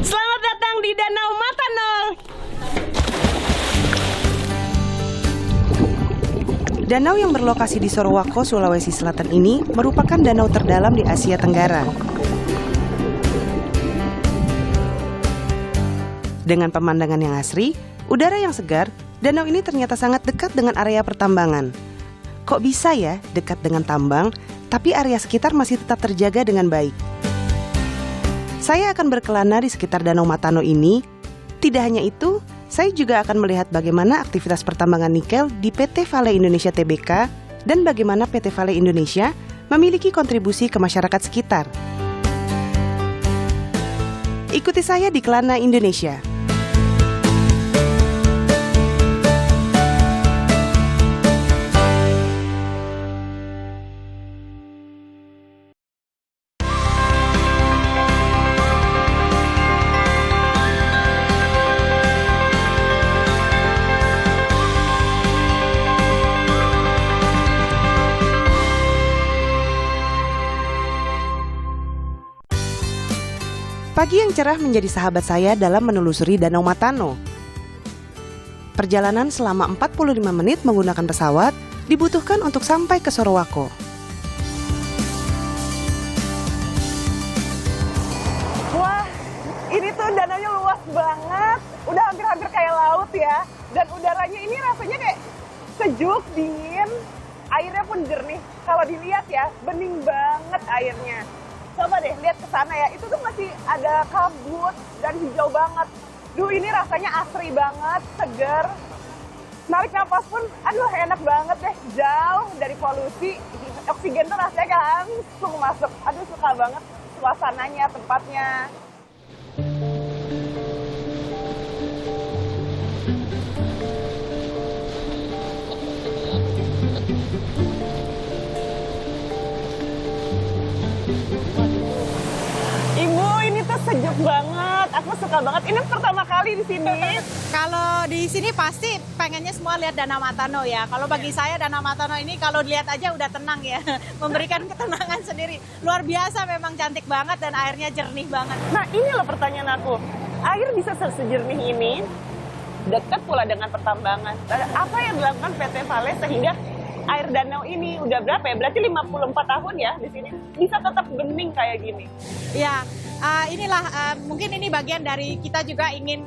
Selamat datang di Danau Matano. Danau yang berlokasi di Sorowako, Sulawesi Selatan ini merupakan danau terdalam di Asia Tenggara. Dengan pemandangan yang asri, udara yang segar, danau ini ternyata sangat dekat dengan area pertambangan. Kok bisa ya dekat dengan tambang, tapi area sekitar masih tetap terjaga dengan baik? Saya akan berkelana di sekitar Danau Matano ini. Tidak hanya itu, saya juga akan melihat bagaimana aktivitas pertambangan nikel di PT Vale Indonesia Tbk dan bagaimana PT Vale Indonesia memiliki kontribusi ke masyarakat sekitar. Ikuti saya di Kelana Indonesia. Pagi yang cerah menjadi sahabat saya dalam menelusuri Danau Matano. Perjalanan selama 45 menit menggunakan pesawat dibutuhkan untuk sampai ke Sorowako. Wah, ini tuh danaunya luas banget. Udah hampir-hampir kayak laut ya. Dan udaranya ini rasanya kayak sejuk, dingin. Airnya pun jernih. Kalau dilihat ya, bening banget airnya. Coba deh lihat ke sana ya, itu tuh masih ada kabut dan hijau banget. Duh, ini rasanya asri banget, segar. Narik nafas pun, aduh enak banget deh, jauh dari polusi. Oksigen tuh rasanya kayak langsung masuk. Aduh, suka banget suasananya, tempatnya. Ibu, ini tuh sejuk banget. Aku suka banget. Ini pertama kali di sini. Kalau di sini pasti pengennya semua lihat Danau Matano ya. Kalau bagi saya Danau Matano ini kalau dilihat aja udah tenang ya. Memberikan ketenangan sendiri. Luar biasa, memang cantik banget dan airnya jernih banget. Nah, ini loh pertanyaan aku. Air bisa sejernih ini, dekat pula dengan pertambangan. Apa yang dilakukan PT Vale sehingga air danau ini udah berapa ya? Berarti 54 tahun ya di sini. Bisa tetap bening kayak gini. Ya, inilah mungkin ini bagian dari kita juga ingin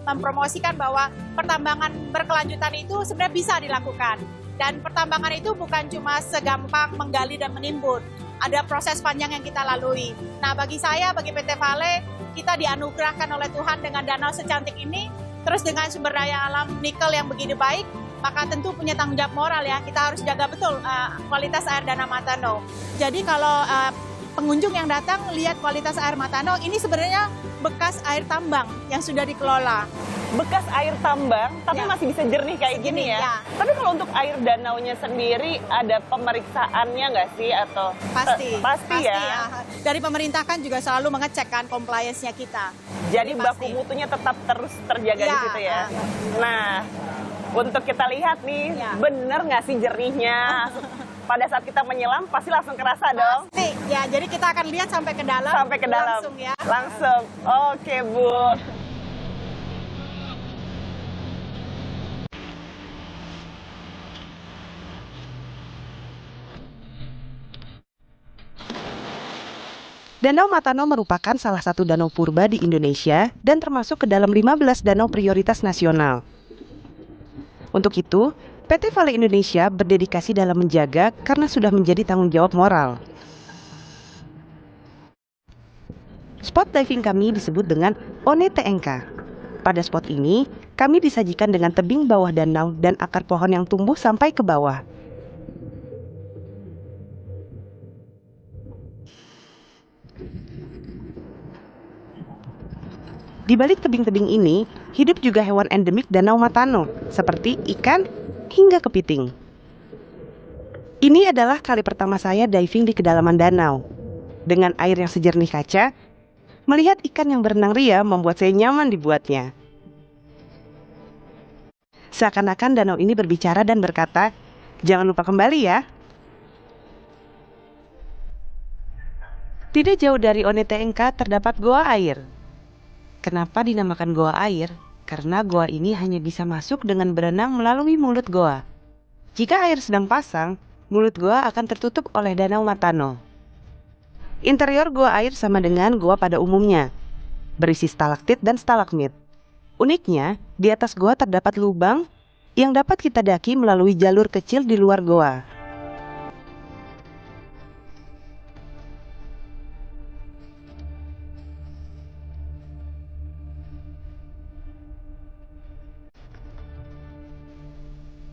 mempromosikan bahwa pertambangan berkelanjutan itu sebenarnya bisa dilakukan. Dan pertambangan itu bukan cuma segampang menggali dan menimbun. Ada proses panjang yang kita lalui. Nah, bagi saya, bagi PT Vale, kita dianugerahkan oleh Tuhan dengan danau secantik ini, terus dengan sumber daya alam nikel yang begitu baik, maka tentu punya tanggung jawab moral ya. Kita harus jaga betul kualitas air Danau Matano. Jadi kalau pengunjung yang datang lihat kualitas air Matano, ini sebenarnya bekas air tambang yang sudah dikelola. Bekas air tambang, tapi Ya. masih bisa jernih kayak gini ya. Ya. Tapi kalau untuk air danaunya sendiri, ada pemeriksaannya nggak sih? Atau Pasti ya. Dari pemerintah kan juga selalu mengecek kan compliance-nya kita. Jadi baku pasti. mutunya tetap terus terjaga di Ya. situ ya. Nah, untuk kita lihat nih, Ya. bener nggak sih jernihnya? Pada saat kita menyelam, pasti langsung kerasa dong. Pasti, ya. Jadi kita akan lihat sampai ke dalam. Sampai ke dalam. Langsung ya. Langsung. Oke, Bu. Danau Matano merupakan salah satu danau purba di Indonesia dan termasuk ke dalam 15 danau prioritas nasional. Untuk itu, PT Vale Indonesia berdedikasi dalam menjaga karena sudah menjadi tanggung jawab moral. Spot diving kami disebut dengan ONE-TNK. Pada spot ini, kami disajikan dengan tebing bawah danau dan akar pohon yang tumbuh sampai ke bawah. Di balik tebing-tebing ini, hidup juga hewan endemik Danau Matano, seperti ikan hingga kepiting. Ini adalah kali pertama saya diving di kedalaman danau. Dengan air yang sejernih kaca, melihat ikan yang berenang ria membuat saya nyaman dibuatnya. Seakan-akan danau ini berbicara dan berkata, "Jangan lupa kembali ya." Tidak jauh dari ONE-TNK terdapat goa air. Kenapa dinamakan goa air? Karena goa ini hanya bisa masuk dengan berenang melalui mulut goa. Jika air sedang pasang, mulut goa akan tertutup oleh Danau Matano. Interior goa air sama dengan goa pada umumnya, berisi stalaktit dan stalagmit. Uniknya, di atas goa terdapat lubang yang dapat kita daki melalui jalur kecil di luar goa.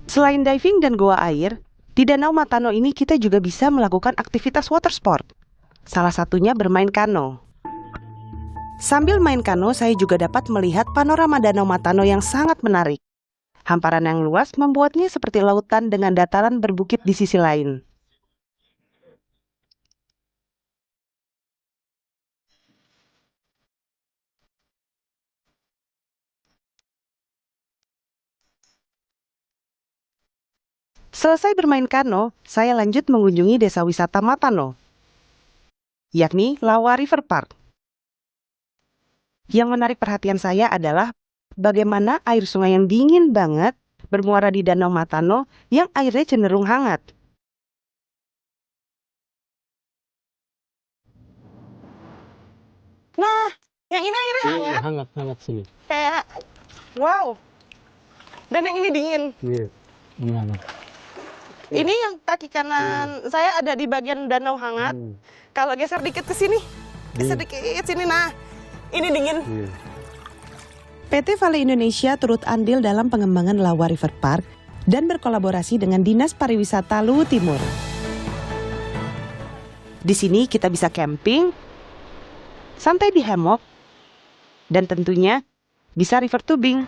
Selain diving dan goa air, di Danau Matano ini kita juga bisa melakukan aktivitas water sport. Salah satunya bermain kano. Sambil main kano, saya juga dapat melihat panorama Danau Matano yang sangat menarik. Hamparan yang luas membuatnya seperti lautan dengan dataran berbukit di sisi lain. Selesai bermain kano, saya lanjut mengunjungi desa wisata Matano, yakni Lawa River Park. Yang menarik perhatian saya adalah bagaimana air sungai yang dingin banget bermuara di Danau Matano yang airnya cenderung hangat. Nah, yang ini airnya hangat. Hangat sini. Kayak, wow. Dan yang ini dingin. Iya. Gimana? Ini yang kaki kanan saya ada di bagian danau hangat. Kalau geser dikit ke sini, geser dikit sini, nah ini dingin. PT Vale Indonesia turut andil dalam pengembangan Lawa River Park dan berkolaborasi dengan Dinas Pariwisata Luwu Timur. Di sini kita bisa camping, santai di hammock, dan tentunya bisa river tubing.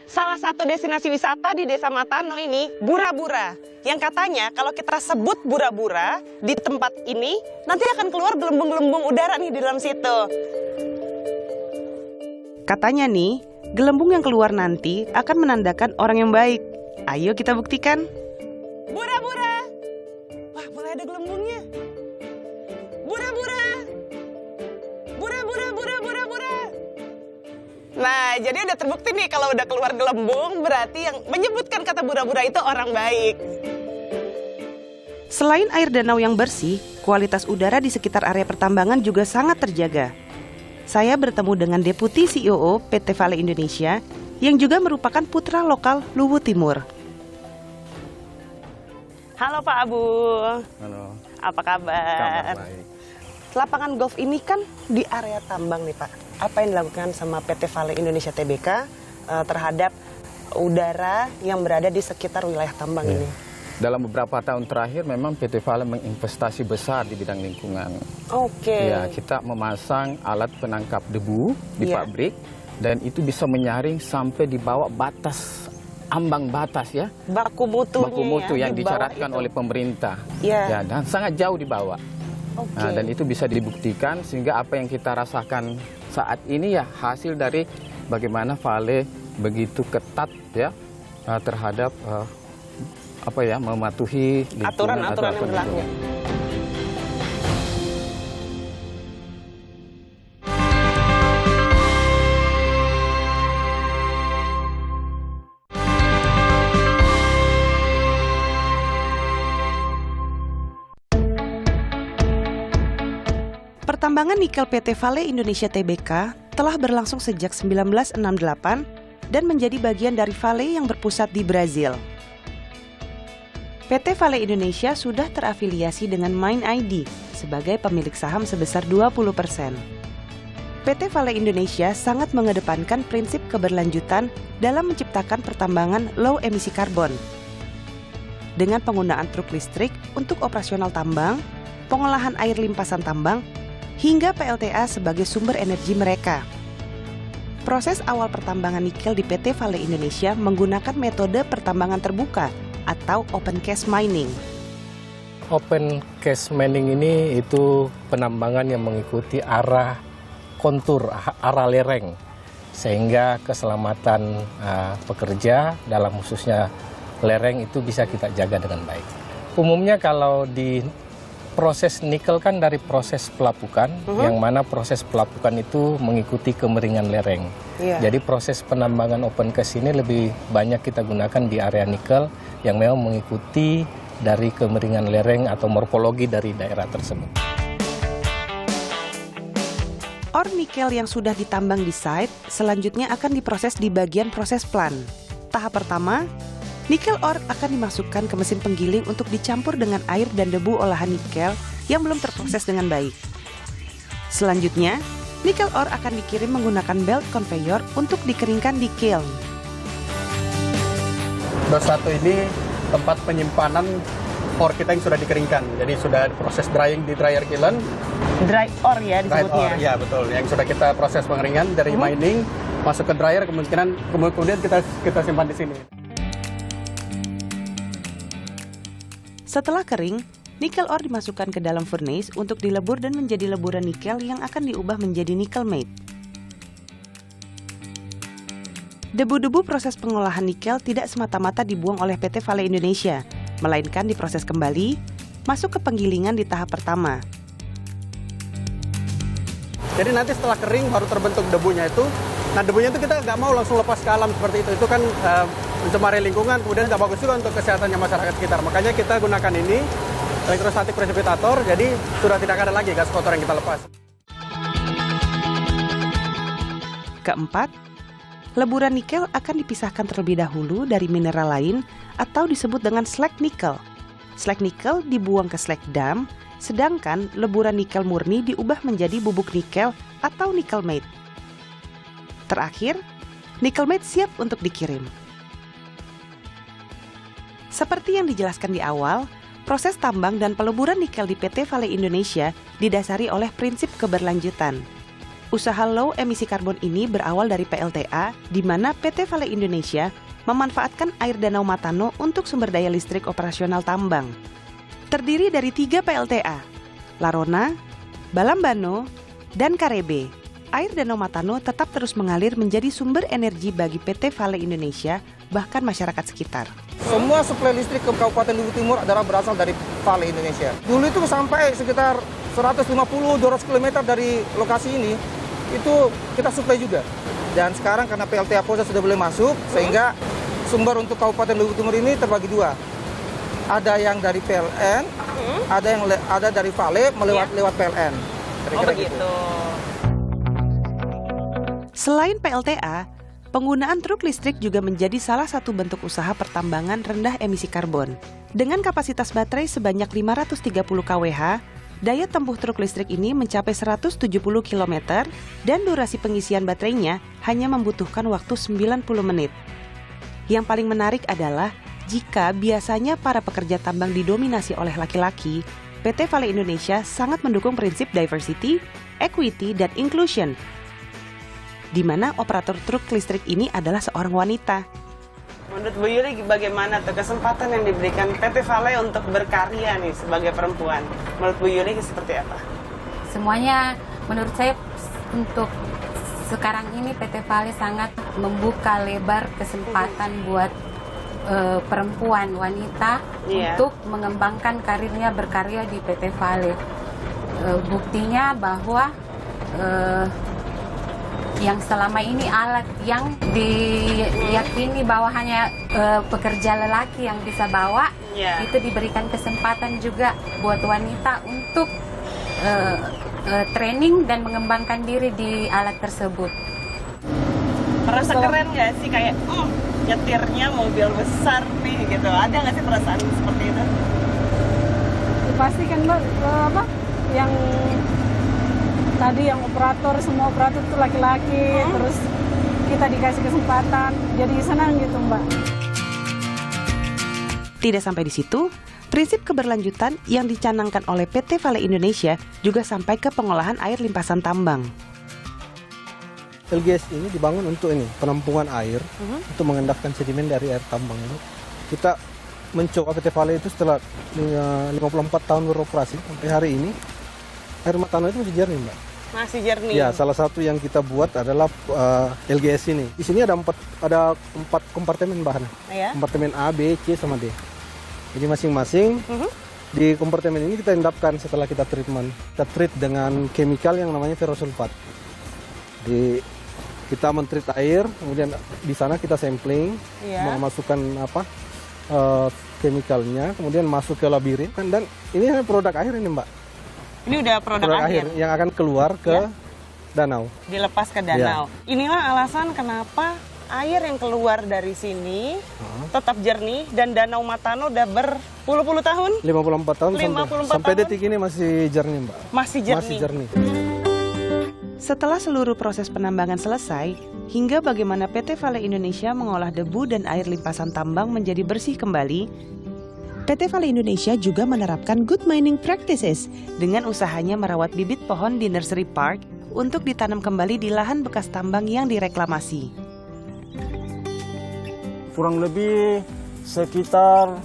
Salah satu destinasi wisata di Desa Matano ini, Bura-Bura. Yang katanya kalau kita sebut Bura-Bura di tempat ini, nanti akan keluar gelembung-gelembung udara nih di dalam situ. Katanya nih, gelembung yang keluar nanti akan menandakan orang yang baik. Ayo kita buktikan. Bura-Bura. Wah, mulai ada gelembungnya. Bura-Bura. Bura-Bura, bura-bura, bura. Nah, jadi udah terbukti nih kalau udah keluar gelembung, berarti yang menyebutkan kata Bura-Bura itu orang baik. Selain air danau yang bersih, kualitas udara di sekitar area pertambangan juga sangat terjaga. Saya bertemu dengan Deputi CEO PT Vale Indonesia yang juga merupakan putra lokal Luwu Timur. Halo Pak Abu. Halo. Apa kabar? Kabar baik. Lapangan golf ini kan di area tambang nih Pak. Apa yang dilakukan sama PT Vale Indonesia Tbk terhadap udara yang berada di sekitar wilayah tambang ini? Dalam beberapa tahun terakhir memang PT Vale menginvestasi besar di bidang lingkungan. Oke. Ya, kita memasang alat penangkap debu di pabrik dan itu bisa menyaring sampai di bawah batas ambang batas ya. Baku mutu yang disyaratkan oleh pemerintah. Ya, dan sangat jauh di bawah. Nah, dan itu bisa dibuktikan sehingga apa yang kita rasakan saat ini ya hasil dari bagaimana Vale begitu ketat ya terhadap mematuhi aturan-aturan yang berlaku. Pertambangan nikel PT Vale Indonesia Tbk telah berlangsung sejak 1968 dan menjadi bagian dari Vale yang berpusat di Brazil. PT Vale Indonesia sudah terafiliasi dengan MindID sebagai pemilik saham sebesar 20%. PT Vale Indonesia sangat mengedepankan prinsip keberlanjutan dalam menciptakan pertambangan low emisi karbon. Dengan penggunaan truk listrik untuk operasional tambang, pengolahan air limpasan tambang, hingga PLTA sebagai sumber energi mereka. Proses awal pertambangan nikel di PT Vale Indonesia menggunakan metode pertambangan terbuka atau open cast mining. Open cast mining ini itu penambangan yang mengikuti arah kontur, arah lereng. sehingga keselamatan pekerja dalam khususnya lereng itu bisa kita jaga dengan baik. Umumnya kalau di proses nikel kan dari proses pelapukan, yang mana proses pelapukan itu mengikuti kemeringan lereng. Jadi proses penambangan open cast ini lebih banyak kita gunakan di area nikel yang memang mengikuti dari kemeringan lereng atau morfologi dari daerah tersebut. Ore nikel yang sudah ditambang di site selanjutnya akan diproses di bagian proses plant. Tahap pertama, nikel ore akan dimasukkan ke mesin penggiling untuk dicampur dengan air dan debu olahan nikel yang belum terproses dengan baik. Selanjutnya, nikel ore akan dikirim menggunakan belt conveyor untuk dikeringkan di kiln. Dos 1 ini tempat penyimpanan ore kita yang sudah dikeringkan. Jadi sudah proses drying di dryer kiln. Dry ore ya Dried disebutnya. ore, ya betul. Yang sudah kita proses pengeringan dari mining masuk ke dryer, kemudian kita simpan di sini. Setelah kering, nikel ore dimasukkan ke dalam furnace untuk dilebur dan menjadi leburan nikel yang akan diubah menjadi nickel matte. Debu-debu proses pengolahan nikel tidak semata-mata dibuang oleh PT Vale Indonesia, melainkan diproses kembali, masuk ke penggilingan di tahap pertama. Jadi nanti setelah kering baru terbentuk debunya itu. Nah debunya itu kita nggak mau langsung lepas ke alam seperti itu. Itu kan mencemari lingkungan, kemudian nggak bagus juga untuk kesehatannya masyarakat sekitar. Makanya kita gunakan ini, elektrostatik precipitator, jadi sudah tidak ada lagi gas kotor yang kita lepas. Keempat, leburan nikel akan dipisahkan terlebih dahulu dari mineral lain atau disebut dengan slag nikel. Slag nikel dibuang ke slag dam, sedangkan leburan nikel murni diubah menjadi bubuk nikel atau nickel matte. Terakhir, nickel matte siap untuk dikirim. Seperti yang dijelaskan di awal, proses tambang dan peleburan nikel di PT Vale Indonesia didasari oleh prinsip keberlanjutan. Usaha low emisi karbon ini berawal dari PLTA, di mana PT Vale Indonesia memanfaatkan air Danau Matano untuk sumber daya listrik operasional tambang. Terdiri dari 3 PLTA, Larona, Balambano, dan Karebe. Air Danau Matano tetap terus mengalir menjadi sumber energi bagi PT Vale Indonesia, bahkan masyarakat sekitar. Semua suplai listrik ke Kabupaten Luwu Timur adalah berasal dari Vale Indonesia. Dulu itu sampai sekitar 150-200 km dari lokasi ini, itu kita suplai juga. Dan sekarang karena PLTA Posa sudah boleh masuk, sehingga sumber untuk Kabupaten Luwu Timur ini terbagi 2. Ada yang dari PLN, ada dari Vale lewat PLN. Kira-kira gitu. Selain PLTA, penggunaan truk listrik juga menjadi salah satu bentuk usaha pertambangan rendah emisi karbon. Dengan kapasitas baterai sebanyak 530 kWh, daya tempuh truk listrik ini mencapai 170 km dan durasi pengisian baterainya hanya membutuhkan waktu 90 menit. Yang paling menarik adalah jika biasanya para pekerja tambang didominasi oleh laki-laki, PT Vale Indonesia sangat mendukung prinsip diversity, equity, dan inclusion, di mana operator truk listrik ini adalah seorang wanita. Menurut Bu Yuli bagaimana tuh kesempatan yang diberikan PT Vale untuk berkarya nih sebagai perempuan? Menurut Bu Yuli seperti apa? Semuanya menurut saya untuk sekarang ini PT Vale sangat membuka lebar kesempatan buat perempuan wanita untuk mengembangkan karirnya berkarya di PT Vale. Buktinya bahwa yang selama ini alat yang diyakini bahwa hanya pekerja lelaki yang bisa bawa, itu diberikan kesempatan juga buat wanita untuk training dan mengembangkan diri di alat tersebut. Merasa keren nggak sih kayak nyetirnya mobil besar nih gitu? Ada nggak sih perasaan seperti itu? Pasti kan Mbak, yang tadi yang operator, semua operator itu laki-laki, terus kita dikasih kesempatan, jadi senang gitu Mbak. Tidak sampai di situ, prinsip keberlanjutan yang dicanangkan oleh PT Vale Indonesia juga sampai ke pengolahan air limpasan tambang. LGS ini dibangun untuk ini, penampungan air, untuk mengendapkan sedimen dari air tambang. Kita mencoba PT Vale itu setelah 54 tahun beroperasi, sampai hari ini, air Matano itu masih jernih Mbak. Masih jernih. Ya, salah satu yang kita buat adalah LGS ini. Di sini ada empat kompartemen bahan. Ya. Kompartemen A, B, C, sama D. Jadi masing-masing di kompartemen ini kita endapkan setelah kita treatment. Kita treat dengan chemical yang namanya ferrosulfat. Kita men-treat air, kemudian di sana kita sampling, memasukkan chemicalnya, kemudian masuk ke labirin. Dan ini produk akhir ini, Mbak. Ini udah produk akhir yang akan keluar ke danau. Dilepas ke danau. Inilah alasan kenapa air yang keluar dari sini tetap jernih dan Danau Matano udah berpuluh-puluh tahun. 54 tahun 54 sampai tahun. detik ini masih jernih, Mbak. Masih jernih. Masih jernih. Setelah seluruh proses penambangan selesai, hingga bagaimana PT Vale Indonesia mengolah debu dan air limpasan tambang menjadi bersih kembali, PT Vale Indonesia juga menerapkan good mining practices dengan usahanya merawat bibit pohon di nursery park untuk ditanam kembali di lahan bekas tambang yang direklamasi. Kurang lebih sekitar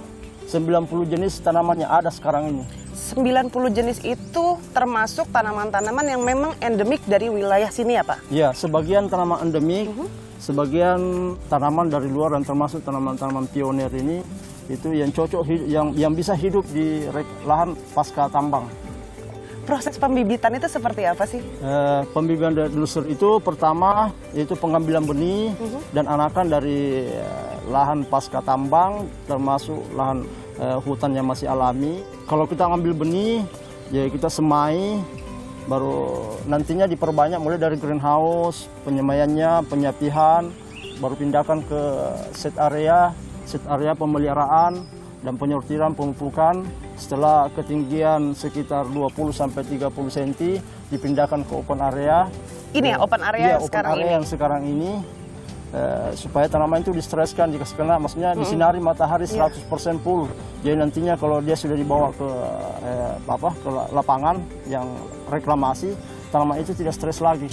90 jenis tanaman yang ada sekarang ini. 90 jenis itu termasuk tanaman-tanaman yang memang endemik dari wilayah sini ya Pak? Ya, sebagian tanaman endemik, sebagian tanaman dari luar dan termasuk tanaman-tanaman pionir ini itu yang cocok, yang bisa hidup di lahan pasca tambang. Proses pembibitan itu seperti apa sih? Pembibitan dari nursery itu pertama yaitu pengambilan benih dan anakan dari lahan pasca tambang termasuk lahan hutan yang masih alami. Kalau kita ngambil benih, ya kita semai, baru nantinya diperbanyak mulai dari greenhouse, penyemaiannya, penyapihan, baru pindahkan ke set area pemeliharaan dan penyortiran, pemupukan. Setelah ketinggian sekitar 20-30 cm dipindahkan ke open area. Ini ya open area yang sekarang ini. Supaya tanaman itu distreskan jika kena, maksudnya disinari matahari 100% full. Jadi nantinya kalau dia sudah dibawa ke ke lapangan yang reklamasi, tanaman itu tidak stres lagi.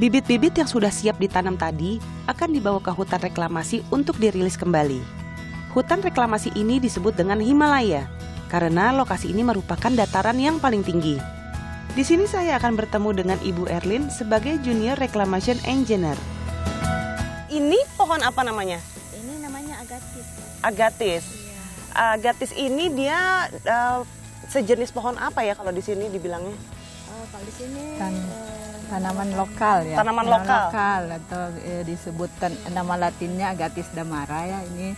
Bibit-bibit yang sudah siap ditanam tadi akan dibawa ke hutan reklamasi untuk dirilis kembali. Hutan reklamasi ini disebut dengan Himalaya karena lokasi ini merupakan dataran yang paling tinggi. Di sini saya akan bertemu dengan Ibu Erlin sebagai Junior Reclamation Engineer. Ini pohon apa namanya? Ini namanya agatis. Agatis. Iya. Agatis ini dia sejenis pohon apa ya kalau di sini dibilangnya? Kalau di sini tanaman lokal ya. Tanaman lokal atau disebut nama latinnya Agatis damara ya. Ini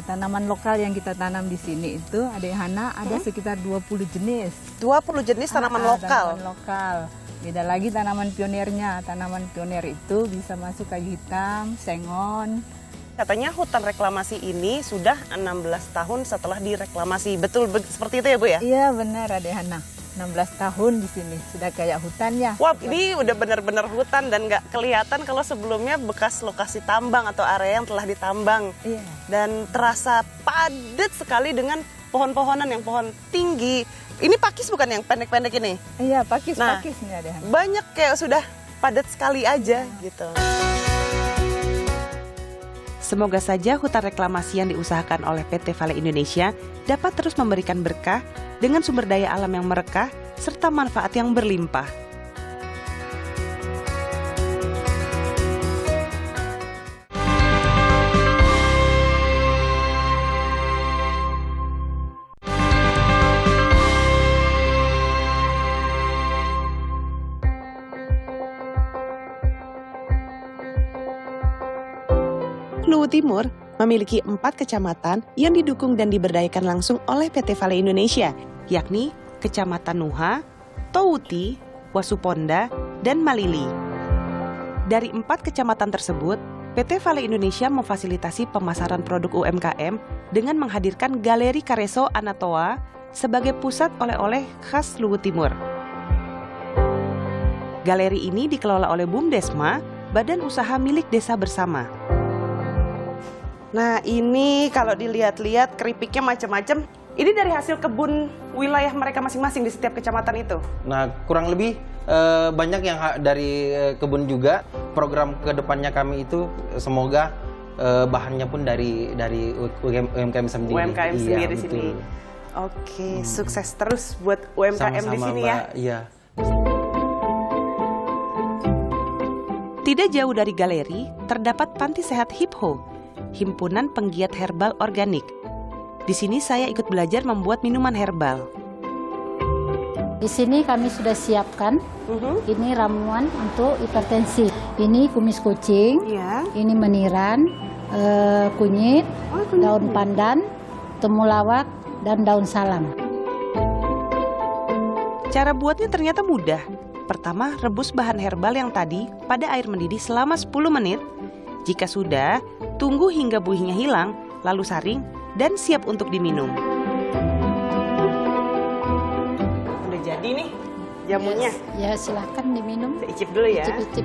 tanaman lokal yang kita tanam di sini itu ada sekitar 20 jenis. 20 jenis tanaman lokal. Tanaman lokal. Beda lagi tanaman pionirnya. Tanaman pionir itu bisa masuk kayu hitam, sengon. Katanya hutan reklamasi ini sudah 16 tahun setelah direklamasi. Betul seperti itu ya Bu ya? Iya benar Adehana. 16 tahun di sini sudah kayak hutannya. Wah, ini udah benar-benar hutan dan nggak kelihatan kalau sebelumnya bekas lokasi tambang atau area yang telah ditambang. Iya. Dan terasa padat sekali dengan pohon-pohonan yang pohon tinggi. Ini pakis bukan yang pendek-pendek ini? Iya, pakis nih ada. Banyak kayak sudah padat sekali aja gitu. Semoga saja hutan reklamasi yang diusahakan oleh PT Vale Indonesia dapat terus memberikan berkah dengan sumber daya alam yang merekah serta manfaat yang berlimpah. Luwu Timur memiliki 4 kecamatan yang didukung dan diberdayakan langsung oleh PT Vale Indonesia, yakni Kecamatan Nuha, Towuti, Wasuponda, dan Malili. Dari 4 kecamatan tersebut, PT Vale Indonesia memfasilitasi pemasaran produk UMKM dengan menghadirkan Galeri Kareso Anatoa sebagai pusat oleh-oleh khas Luwu Timur. Galeri ini dikelola oleh BUMDesma, badan usaha milik desa bersama. Nah ini kalau dilihat-lihat keripiknya macam-macam. Ini dari hasil kebun wilayah mereka masing-masing di setiap kecamatan itu? Nah kurang lebih banyak yang dari kebun juga. Program kedepannya kami itu semoga bahannya pun dari UMKM sendiri. UMKM sendiri di sini. Oke, sukses terus buat UMKM di sini ya. Iya. Tidak jauh dari galeri, terdapat Panti Sehat HIPHO, Himpunan Penggiat Herbal Organik. Di sini saya ikut belajar membuat minuman herbal. Di sini kami sudah siapkan, ini ramuan untuk hipertensi. Ini kumis kucing, ini meniran, kunyit, daun pandan, temulawak, dan daun salam. Cara buatnya ternyata mudah. Pertama, rebus bahan herbal yang tadi pada air mendidih selama 10 menit. Jika sudah, tunggu hingga buihnya hilang, lalu saring dan siap untuk diminum. Udah jadi nih jamunya. Ya, silakan diminum. Icip dulu ya. Icip-icip.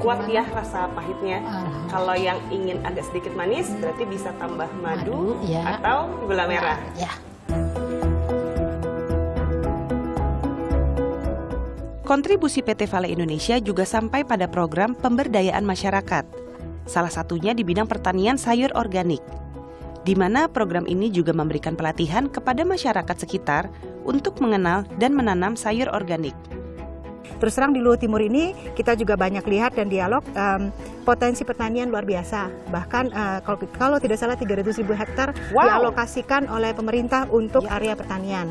Kuat ya rasa pahitnya. Kalau yang ingin agak sedikit manis, berarti bisa tambah madu atau gula merah. Kontribusi PT Vale Indonesia juga sampai pada program pemberdayaan masyarakat. Salah satunya di bidang pertanian sayur organik, di mana program ini juga memberikan pelatihan kepada masyarakat sekitar untuk mengenal dan menanam sayur organik. Terus terang di Luhut Timur ini kita juga banyak lihat dan dialog potensi pertanian luar biasa. Bahkan kalau tidak salah 300.000 hektar dialokasikan oleh pemerintah untuk area pertanian.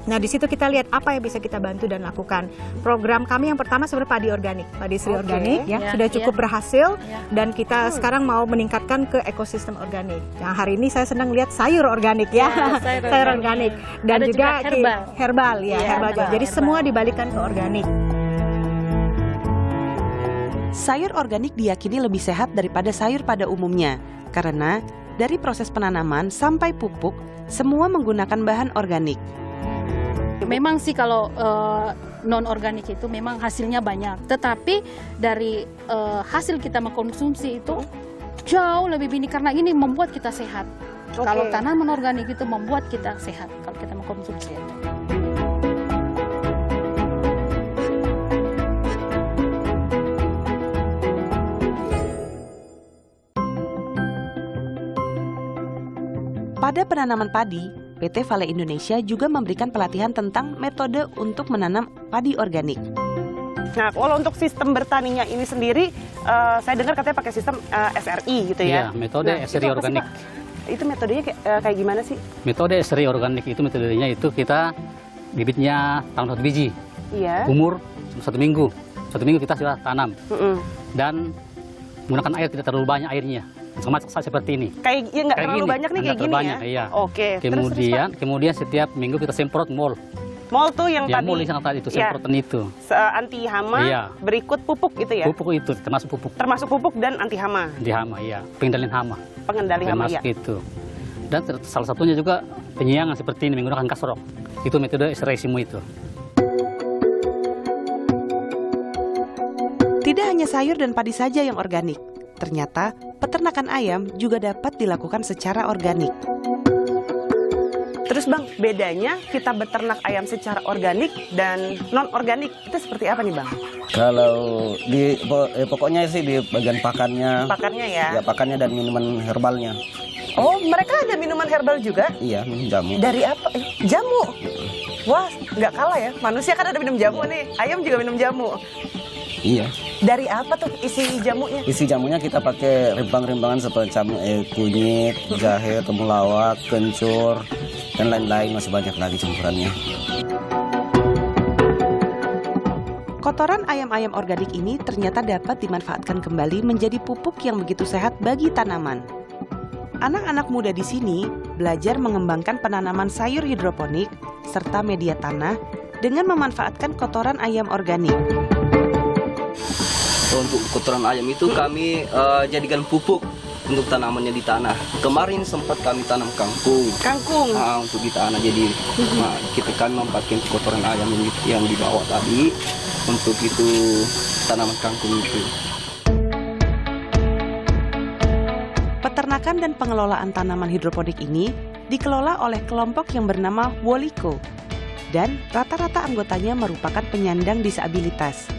Nah, di situ kita lihat apa yang bisa kita bantu dan lakukan. Program kami yang pertama sebenarnya padi organik, padi seri organik sudah cukup berhasil dan kita sekarang mau meningkatkan ke ekosistem organik. Nah, hari ini saya senang lihat sayur organik sayur organik dan ada juga herbal herbal. Jadi semua dibalikan ke organik. Sayur organik diyakini lebih sehat daripada sayur pada umumnya karena dari proses penanaman sampai pupuk semua menggunakan bahan organik. Memang sih kalau non-organik itu memang hasilnya banyak. Tetapi dari hasil kita mengkonsumsi itu jauh lebih ini karena ini membuat kita sehat. Kalau tanaman organik itu membuat kita sehat kalau kita mengkonsumsi itu. Pada penanaman padi, PT Vale Indonesia juga memberikan pelatihan tentang metode untuk menanam padi organik. Nah, kalau untuk sistem bertaninya ini sendiri, saya dengar katanya pakai sistem SRI gitu ya? Iya, metode SRI organik. Itu metodenya kayak gimana sih? Metode SRI organik itu metodenya itu kita bibitnya tanam 1 biji, umur 1 minggu. 1 minggu kita sudah tanam dan menggunakan air tidak terlalu banyak airnya. Sama seperti ini. Kayak nggak terlalu banyak nih kayak gini banyak, ya? Iya. Oke. Kemudian setiap minggu kita semprot mol. Mol tuh yang tadi? Mol yang tadi itu, semprotan itu. Anti hama, berikut pupuk gitu ya? Pupuk itu, termasuk pupuk. Termasuk pupuk dan anti hama? Anti hama, iya. Pengendalian hama. Pengendali hama, iya. Itu. Dan salah satunya juga penyiangan seperti ini menggunakan kasrok. Itu metode SRI SIMU itu. Tidak hanya sayur dan padi saja yang organik. Ternyata peternakan ayam juga dapat dilakukan secara organik. Terus Bang, bedanya kita beternak ayam secara organik dan non-organik itu seperti apa nih Bang? Kalau di pokoknya sih di bagian pakannya. Pakannya ya? Ya, pakannya dan minuman herbalnya. Oh, mereka ada minuman herbal juga? Iya, minum jamu. Dari apa? Jamu? Wah, nggak kalah ya. Manusia kan ada minum jamu nih, ayam juga minum jamu. Iya. Dari apa tuh isi jamunya? Isi jamunya kita pakai rimbang-rimbangan seperti kunyit, jahe, temulawak, kencur, dan lain-lain, masih banyak lagi campurannya. Kotoran ayam-ayam organik ini ternyata dapat dimanfaatkan kembali menjadi pupuk yang begitu sehat bagi tanaman. Anak-anak muda di sini belajar mengembangkan penanaman sayur hidroponik serta media tanah dengan memanfaatkan kotoran ayam organik. Untuk kotoran ayam itu kami jadikan pupuk untuk tanamannya di tanah. Kemarin sempat kami tanam kangkung. Kangkung? Untuk di tanah. Jadi kami memanfaatkan kotoran ayam yang dibawa tadi untuk itu tanaman kangkung itu. Peternakan dan pengelolaan tanaman hidroponik ini dikelola oleh kelompok yang bernama Woliko dan rata-rata anggotanya merupakan penyandang disabilitas.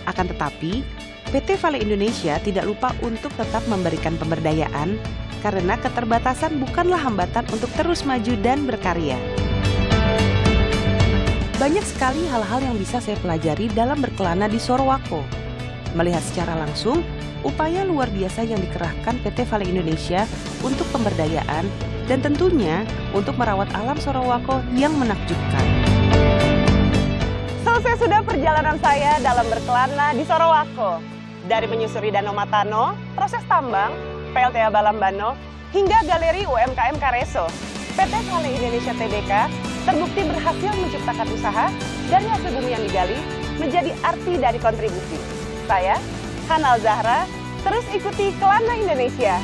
Akan tetapi, PT Vale Indonesia tidak lupa untuk tetap memberikan pemberdayaan karena keterbatasan bukanlah hambatan untuk terus maju dan berkarya. Banyak sekali hal-hal yang bisa saya pelajari dalam berkelana di Sorowako. Melihat secara langsung upaya luar biasa yang dikerahkan PT Vale Indonesia untuk pemberdayaan dan tentunya untuk merawat alam Sorowako yang menakjubkan. Selesai sudah perjalanan saya dalam berkelana di Sorowako. Dari menyusuri Danau Matano, proses tambang, PLTA Balambano, hingga Galeri UMKM Kareso, PT Vale Indonesia Tbk terbukti berhasil menciptakan usaha dari hasil bumi yang digali menjadi arti dari kontribusi. Saya, Hanal Zahra, terus ikuti Kelana Indonesia.